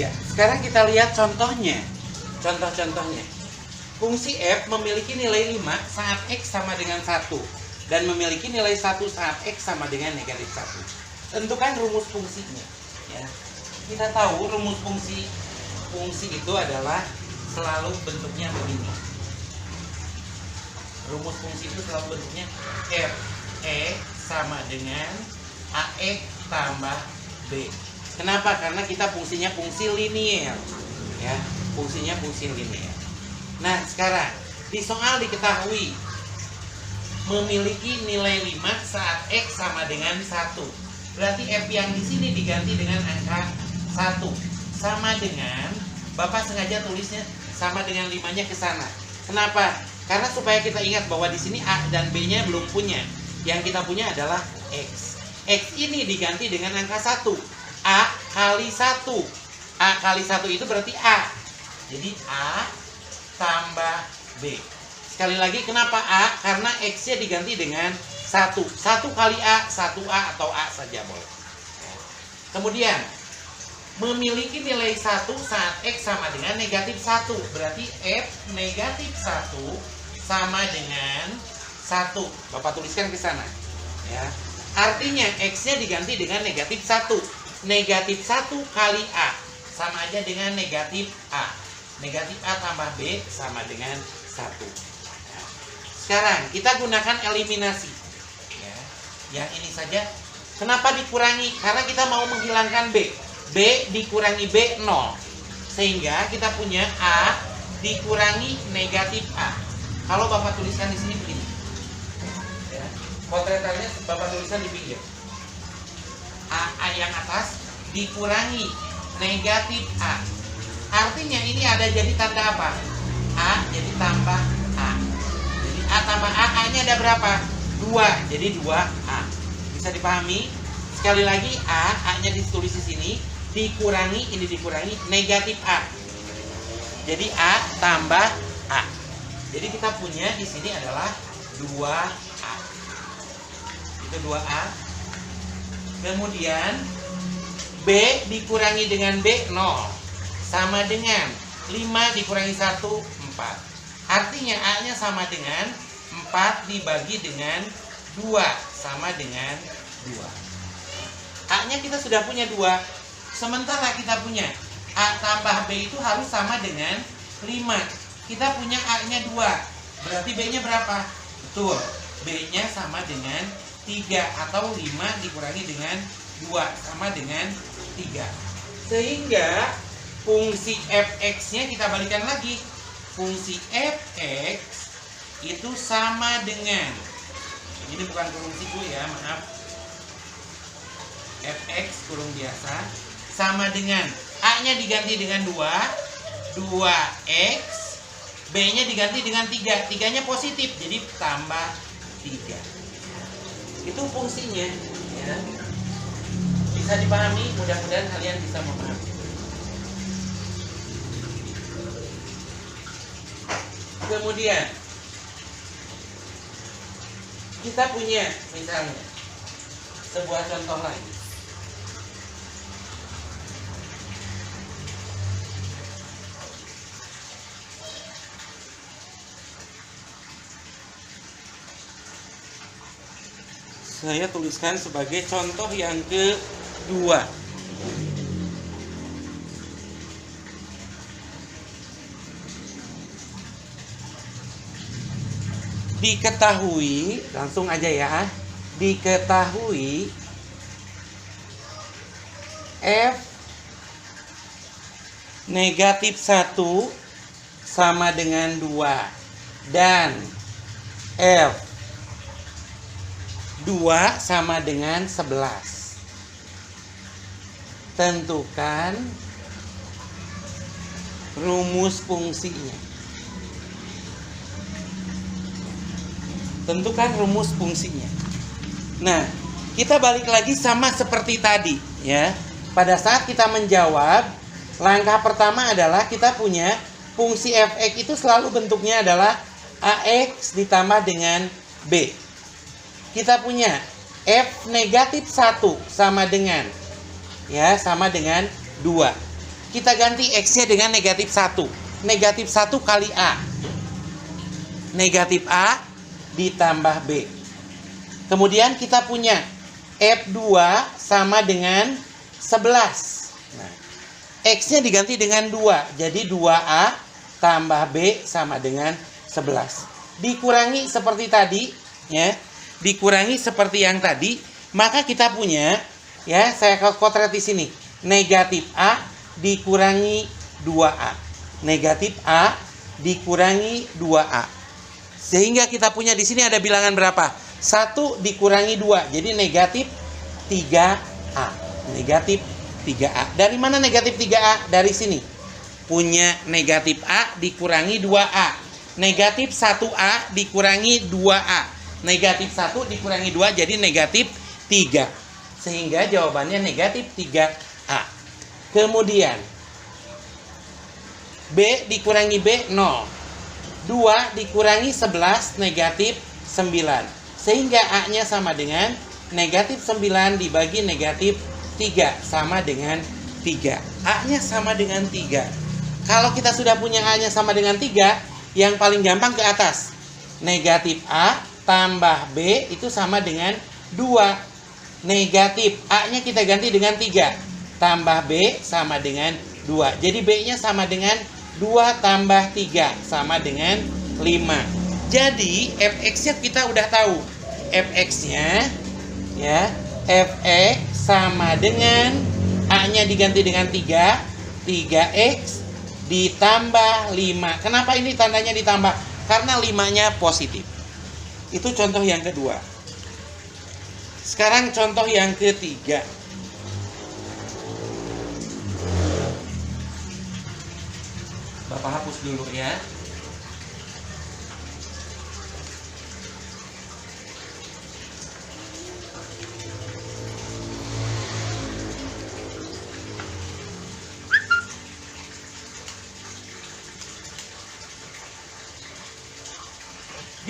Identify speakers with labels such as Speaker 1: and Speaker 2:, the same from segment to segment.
Speaker 1: Ya, sekarang kita lihat contohnya. Contoh-contohnya. Fungsi f memiliki nilai 5 saat x sama dengan 1 dan memiliki nilai 1 saat x sama dengan negatif 1. Tentukan rumus fungsinya. Ya. Kita tahu rumus fungsi itu adalah selalu bentuknya begini. Rumus fungsi itu selalu bentuknya f e sama dengan ax tambah b. Kenapa? Karena kita fungsinya fungsi linear. Ya, fungsinya fungsi linear. Nah, sekarang di soal diketahui memiliki nilai 5 saat x sama dengan 1. Berarti f yang di sini diganti dengan angka 1. Sama dengan, Bapak sengaja tulisnya sama dengan 5-nya ke sana. Kenapa? Karena supaya kita ingat bahwa di sini A dan B-nya belum punya. Yang kita punya adalah X. X ini diganti dengan angka 1. A kali 1. A kali 1 itu berarti A. Jadi A tambah B. Sekali lagi, kenapa A? Karena X-nya diganti dengan 1. 1 kali A, 1A atau A saja boleh. Kemudian, memiliki nilai 1 saat X sama dengan negatif 1. Berarti F negatif 1 sama dengan 1. Bapak tuliskan ke sana. Ya. Artinya X-nya diganti dengan negatif 1. Negatif 1 kali A sama aja dengan negatif A. Negatif A tambah B sama dengan 1. Nah, sekarang kita gunakan eliminasi. Ya. Yang ini saja. Kenapa dikurangi? Karena kita mau menghilangkan B. B dikurangi B 0. Sehingga kita punya A dikurangi negatif A. Kalau Bapak tuliskan di sini begini. Ya. Potretannya Bapak tuliskan di pinggir. A yang atas dikurangi negatif A. Artinya ini ada jadi tanda apa? A jadi tambah A. Jadi A tambah A, A-nya ada berapa? 2. Jadi 2A. Bisa dipahami? Sekali lagi A-nya ditulis di sini, dikurangi, ini dikurangi negatif A. Jadi A tambah A. Jadi kita punya di sini adalah 2A. Itu 2A. Kemudian B dikurangi dengan B 0 sama dengan 5 dikurangi 1 4. Artinya A-nya sama dengan 4 dibagi dengan 2 sama dengan 2. A-nya kita sudah punya 2. Sementara kita punya A tambah B itu harus sama dengan 5. Kita punya A-nya 2. Berarti B-nya berapa? Betul. B-nya sama dengan 3 atau 5 dikurangi dengan 2 sama dengan 3. Sehingga fungsi fx-nya kita balikan lagi. Fungsi fx itu sama dengan, ini bukan kurung siku ya, maaf. Fx kurung biasa sama dengan A-nya diganti dengan 2, 2x, B-nya diganti dengan 3. 3-nya positif, jadi tambah 3. Itu fungsinya ya. Bisa dipahami, mudah-mudahan kalian bisa memahami. Kemudian kita punya misalnya sebuah contoh lagi. Saya tuliskan sebagai contoh yang kedua. Diketahui, langsung aja ya. Diketahui F negatif 1 sama dengan 2 dan F 2 sama dengan 11. Tentukan rumus fungsinya. Tentukan rumus fungsinya. Nah, kita balik lagi sama seperti tadi ya. Pada saat kita menjawab, langkah pertama adalah kita punya fungsi fx itu selalu bentuknya adalah ax ditambah dengan b. Kita punya f negatif 1 sama dengan 2. kita ganti X-nya dengan negatif 1. Negatif 1 kali A. Negatif A ditambah B. Kemudian kita punya F2 sama dengan 11. Nah, X-nya diganti dengan 2. Jadi 2A tambah B sama dengan 11. Dikurangi seperti tadi, ya. Dikurangi seperti yang tadi, maka kita punya, ya, saya kotret di sini. Negatif A dikurangi 2A. Negatif A dikurangi 2A. Sehingga kita punya di sini ada bilangan berapa? 1 dikurangi 2. Jadi negatif 3A. Negatif 3A. Dari mana negatif 3A? Dari sini. Punya negatif A dikurangi 2A. Negatif 1A dikurangi 2A. Negatif 1 dikurangi 2 jadi negatif 3. Sehingga jawabannya negatif 3A. Kemudian B dikurangi B 0. 2 dikurangi 11 negatif 9. Sehingga A-nya sama dengan negatif 9 dibagi negatif 3. Sama dengan 3. A-nya sama dengan 3. Kalau kita sudah punya A-nya sama dengan 3, yang paling gampang ke atas. Negatif A tambah B itu sama dengan 2. Negatif A-nya kita ganti dengan 3. Tambah B sama dengan 2. Jadi B-nya sama dengan 2 tambah 3 sama dengan 5. Jadi fx-nya kita udah tahu. Fx-nya, ya, fx sama dengan A-nya diganti dengan 3, 3x ditambah 5. Kenapa ini tandanya ditambah? Karena 5-nya positif. Itu contoh yang kedua. Sekarang contoh yang ketiga. Bapak hapus dulu ya.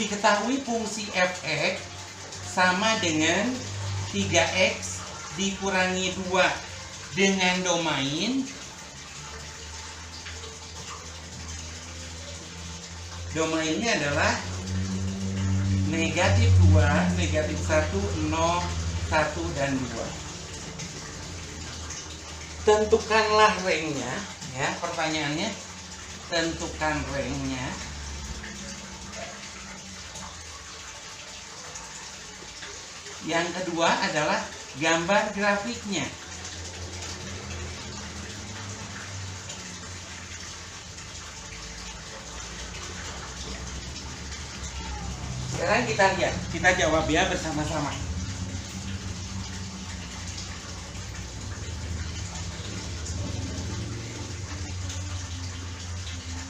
Speaker 1: Diketahui fungsi fx sama dengan 3x dikurangi 2 dengan domain domainnya adalah negatif 2, negatif 1, 0, 1, dan 2. Tentukanlah rangenya, ya, pertanyaannya tentukan rangenya. Yang kedua adalah gambar grafiknya. Sekarang kita lihat, kita jawab ya bersama-sama.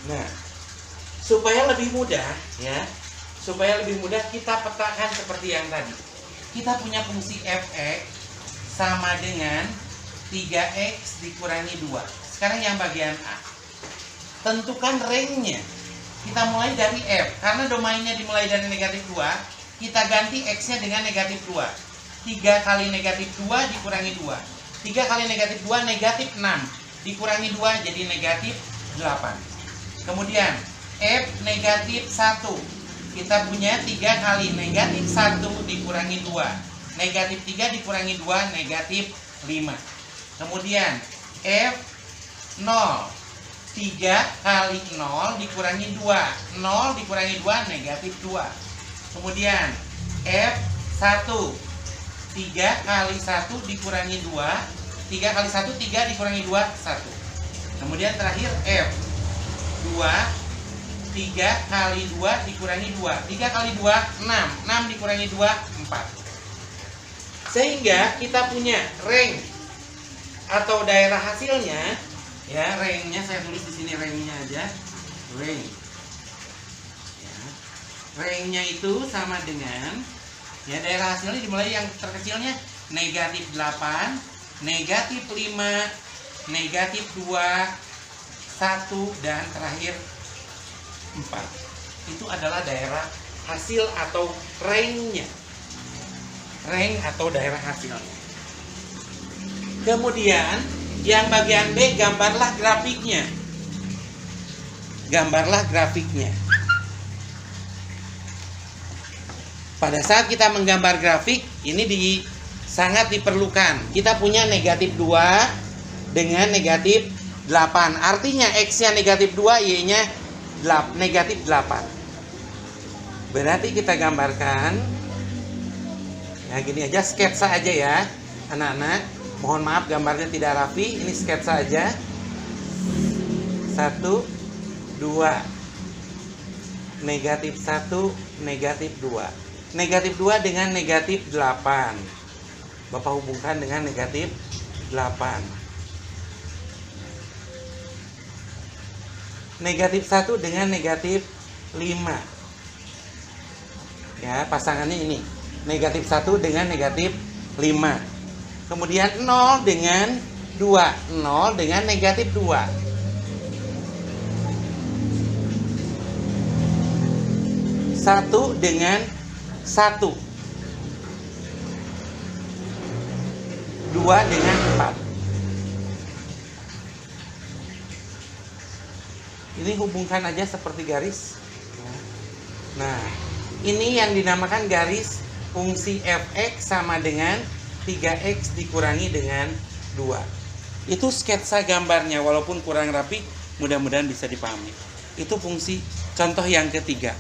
Speaker 1: Nah, supaya lebih mudah, ya, supaya lebih mudah kita petakan seperti yang tadi. Kita punya fungsi fx sama dengan 3x dikurangi 2. Sekarang yang bagian A. Tentukan rangenya. Kita mulai dari f. Karena domainnya dimulai dari negatif 2, kita ganti x-nya dengan negatif 2. 3 kali negatif 2 dikurangi 2. 3 kali negatif 2 negatif 6. Dikurangi 2 jadi negatif 8. Kemudian f negatif 1. Kita punya 3 kali negatif 1 dikurangi 2. Negatif 3 dikurangi 2, negatif 5. Kemudian F 0. 3 kali 0 dikurangi 2. 0 dikurangi 2, negatif 2. Kemudian F 1. 3 kali 1 dikurangi 2. 3 kali 1, 3 dikurangi 2, 1. Kemudian terakhir F 2. 3 kali 2 dikurangi 2. 3 kali 2, 6. 6 dikurangi 2, 4. Sehingga kita punya range atau daerah hasilnya, ya, range-nya saya tulis di sini range-nya aja. Range. Ya. Range-nya itu sama dengan, ya, daerah hasilnya dimulai yang terkecilnya negatif 8, negatif 5, negatif 2, 1, dan terakhir 4. Itu adalah daerah hasil atau range-nya. Range atau daerah hasilnya. Kemudian Yang bagian B, gambarlah grafiknya. Gambarlah grafiknya. Pada saat kita menggambar grafik, ini sangat diperlukan. Kita punya negatif 2 dengan negatif 8. Artinya X-nya negatif 2, Y-nya negatif 8. Berarti kita gambarkan. Ya gini aja, sketsa aja ya anak-anak. Mohon maaf gambarnya tidak rapi. Ini sketsa aja. 1, 2. Negatif 1, negatif 2. Negatif 2 dengan negatif 8. Bapak hubungkan dengan negatif 8. Negatif 1 dengan negatif 5. Ya, pasangannya ini. Negatif 1 dengan negatif 5. Kemudian 0 dengan 2. 0 dengan negatif 2. 1 dengan 1. 2 dengan 4. Ini hubungkan aja seperti garis. Nah, ini yang dinamakan garis fungsi f(x) sama dengan 3x dikurangi dengan 2. Itu sketsa gambarnya, walaupun kurang rapi, mudah-mudahan bisa dipahami. Itu fungsi contoh yang ketiga.